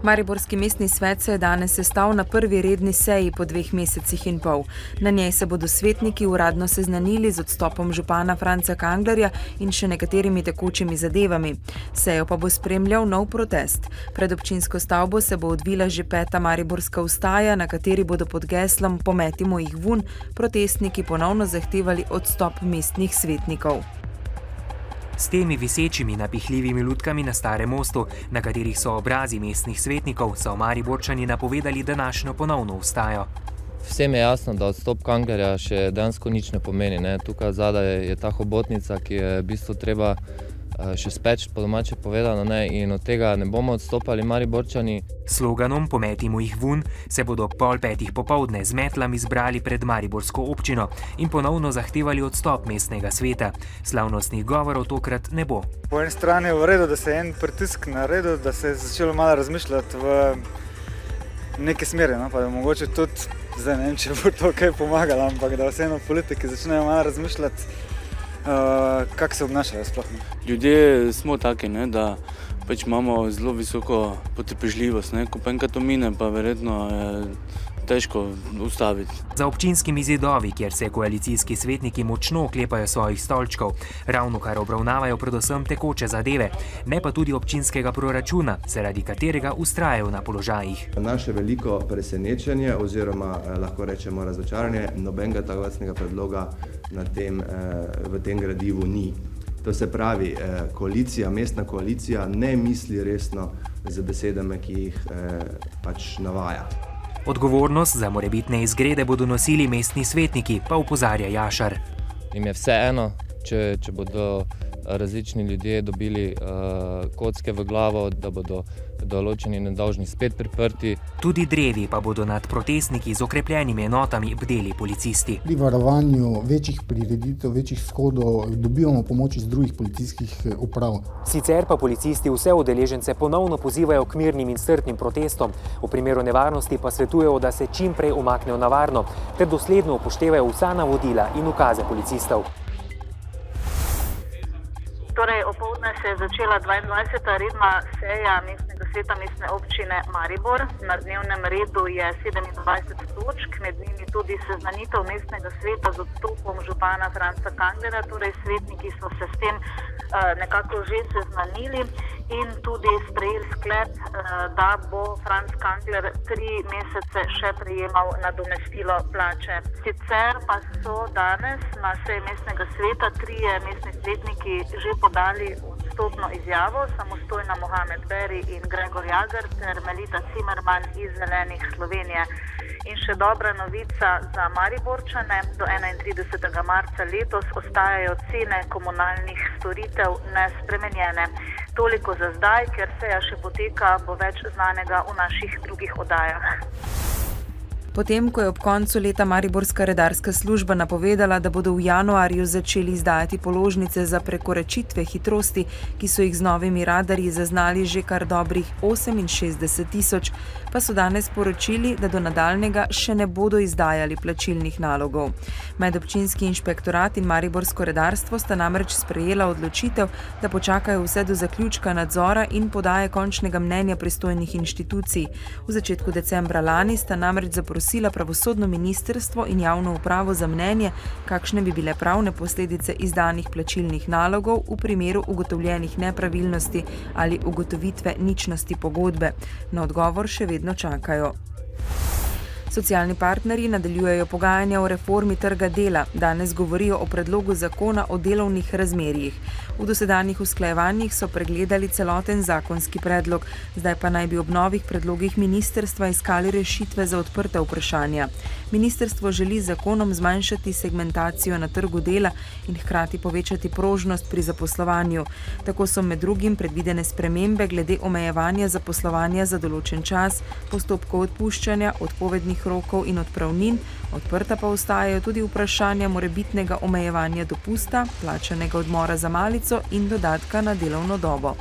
Mariborski mestni svet se je danes sestal na prvi redni seji po 2 mesecih in pol. Na njej se bodo svetniki uradno seznanili z odstopom župana Franca Kanglerja in še nekaterimi tekočimi zadevami. Sejo pa bo spremljal nov protest. Pred občinsko stavbo se bo odvila že 5. mariborska vstaja, na kateri bodo pod geslom Pometimo jih vun protestniki ponovno zahtevali odstop mestnih svetnikov. S temi visečimi napihljivimi lutkami na Starem mostu, na katerih so obrazi mestnih svetnikov, so Mariborčani napovedali današnjo ponovno vstajo. Vsem je jasno, da odstop Kanglerja še dejansko nič ne pomeni. Tukaj zadaj je ta hobotnica, ki je v bistvu treba še speč, po domače povedano, in od tega ne bomo odstopali Mariborčani. Sloganom Pometimo jih vun se bodo 4:30 popoldne z metlami zbrali pred mariborsko občino in ponovno zahtevali odstop mestnega sveta. Slavnostnih govorov tokrat ne bo. Po eni strani je v redu, da se je en pritisk naredil, da se je začelo malo razmišljati v neke smeri, pa da mogoče tudi, zdaj ne vem, če bo to kaj pomagalo, ampak da vseeno politiki začnejo malo razmišljati, kako se obnašajo sploh. Ljudje smo taki, da pač imamo zelo visoko potrpežljivost, ko pa enkrat to mine, pa verjetno je težko ustaviti. Za občinskimi zidovi, kjer se koalicijski svetniki močno oklepajo svojih stolčkov, ravno kar obravnavajo predvsem tekoče zadeve, ne pa tudi občinskega proračuna, zaradi katerega vztrajajo na položajih. Naše veliko presenečenje oziroma lahko rečemo razočaranje, nobenega takega predloga v tem gradivu ni. To se pravi, mestna koalicija ne misli resno z besedami, ki jih pač navaja. Odgovornost za morebitne izgrede bodo nosili mestni svetniki, pa opozarja Jašar. Jim je vseeno, če bodo različni ljudje dobili kocke v glavo, da bodo določeni nedolžni spet priprti. Tudi drevi pa bodo nad protestniki z okrepljenimi enotami bdeli policisti. Pri varovanju večjih prireditev, večjih shodov dobivamo pomoč iz drugih policijskih uprav. Sicer pa policisti vse udeležence ponovno pozivajo k mirnim in strpnim protestom. V primeru nevarnosti pa svetujejo, da se čim prej umaknejo na varno, ter dosledno upoštevajo vsa navodila in ukaze policistov. Torej, opoldne se je začela 22. redna seja mestnega sveta mestne občine Maribor. Na dnevnem redu je 27 točk, med njimi tudi seznanitev mestnega sveta z odstopom župana Franca Kanglerja. Torej, svetniki so se s tem nekako že seznanili in tudi sprejeli sklep, da bo Franc Kangler 3 mesece še prejemal nadomestilo plače. Sicer pa so danes na seji mestnega sveta 3 mestni svetniki že podali odstopno izjavo, samostojna Mohamed Beri in Gregor Jager ter Melita Cimerman iz Zelenih Slovenije. In še dobra novica za Mariborčane, do 31. marca letos ostajajo cene komunalnih storitev nespremenjene. Toliko za zdaj, ker seja še poteka, bo več znanega v naših drugih oddajah. Potem, ko je ob koncu leta Mariborska redarska služba napovedala, da bodo v januarju začeli izdajati položnice za prekoračitve hitrosti, ki so jih z novimi radarji zaznali že kar dobrih 68.000, pa so danes poročili, da do nadaljnjega še ne bodo izdajali plačilnih nalogov. Medobčinski inšpektorat in Mariborsko redarstvo sta namreč sprejela odločitev, da počakajo vse do zaključka nadzora in podaje končnega mnenja pristojnih inštitucij. V začetku decembra lani sta namreč zaprosila pravosodno ministrstvo in javno upravo za mnenje, kakšne bi bile pravne posledice izdanih plačilnih nalogov v primeru ugotovljenih nepravilnosti ali ugotovitve ničnosti pogodbe. Na odgovor še vedno čakajo. Socialni partnerji nadaljujejo pogajanja o reformi trga dela. Danes govorijo o predlogu zakona o delovnih razmerjih. V dosedanjih usklajevanjih so pregledali celoten zakonski predlog, zdaj pa naj bi ob novih predlogih ministrstva iskali rešitve za odprta vprašanja. Ministrstvo želi z zakonom zmanjšati segmentacijo na trgu dela in hkrati povečati prožnost pri zaposlovanju. Tako so med drugim predvidene spremembe glede omejevanja zaposlovanja za določen čas, postopkov odpuščanja, odpovednih rokov in odpravnin, odprta pa ostajajo tudi vprašanja morebitnega omejevanja dopusta, plačanega odmora za malico in dodatka na delovno dobo.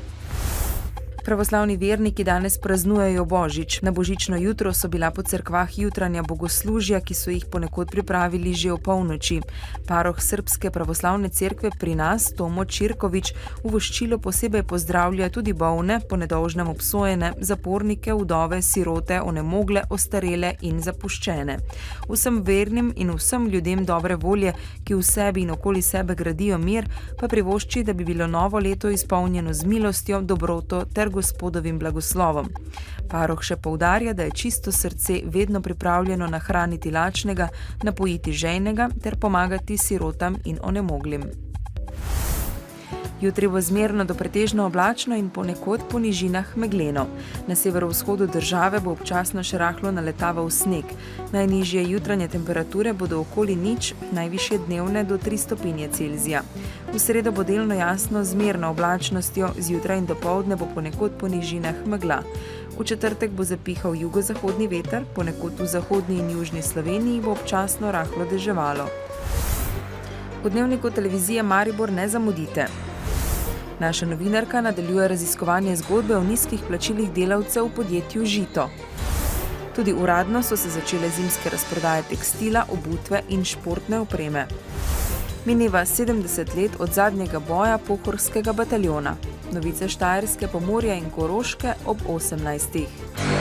Pravoslavni verniki danes praznujejo Božič. Na božično jutro so bila po cerkvah jutranja bogoslužja, ki so jih ponekod pripravili že ob polnoči. Paroh Srbske pravoslavne cerkve pri nas, Tomo Čirkovič, v voščilu posebej pozdravlja tudi bolne, po nedolžnem obsojene, zapornike, vdove, sirote, onemogle, ostarele in zapuščene. Vsem vernim in vsem ljudem dobre volje, ki v sebi in okoli sebe gradijo mir, pa privošči, da bi bilo novo leto izpolnjeno z milostjo, dobroto ter Gospodovim blagoslovom. Paroh še poudarja, da je čisto srce vedno pripravljeno nahraniti lačnega, napojiti žejnega ter pomagati sirotam in onemoglim. Jutri bo zmerno do pretežno oblačno in ponekod po nižinah megleno. Na severovzhodu države bo občasno še rahlo naletaval sneg. Najnižje jutranje temperature bodo okoli nič, najvišje dnevne do 3 stopinje Celzija. V sredo bo delno jasno z zmerno oblačnostjo, zjutraj in dopoldne bo ponekod po nižinah megla. V četrtek bo zapihal jugozahodni veter, ponekod v zahodni in južni Sloveniji bo občasno rahlo deževalo. V dnevniku televizije Maribor ne zamudite. Naša novinarka nadaljuje raziskovanje zgodbe o nizkih plačilih delavcev v podjetju Žito. Tudi uradno so se začele zimske razprodaje tekstila, obutve in športne opreme. Mineva 70 let od zadnjega boja Pohorskega bataljona. Novice Štajerske, Pomurja in Koroške ob 18.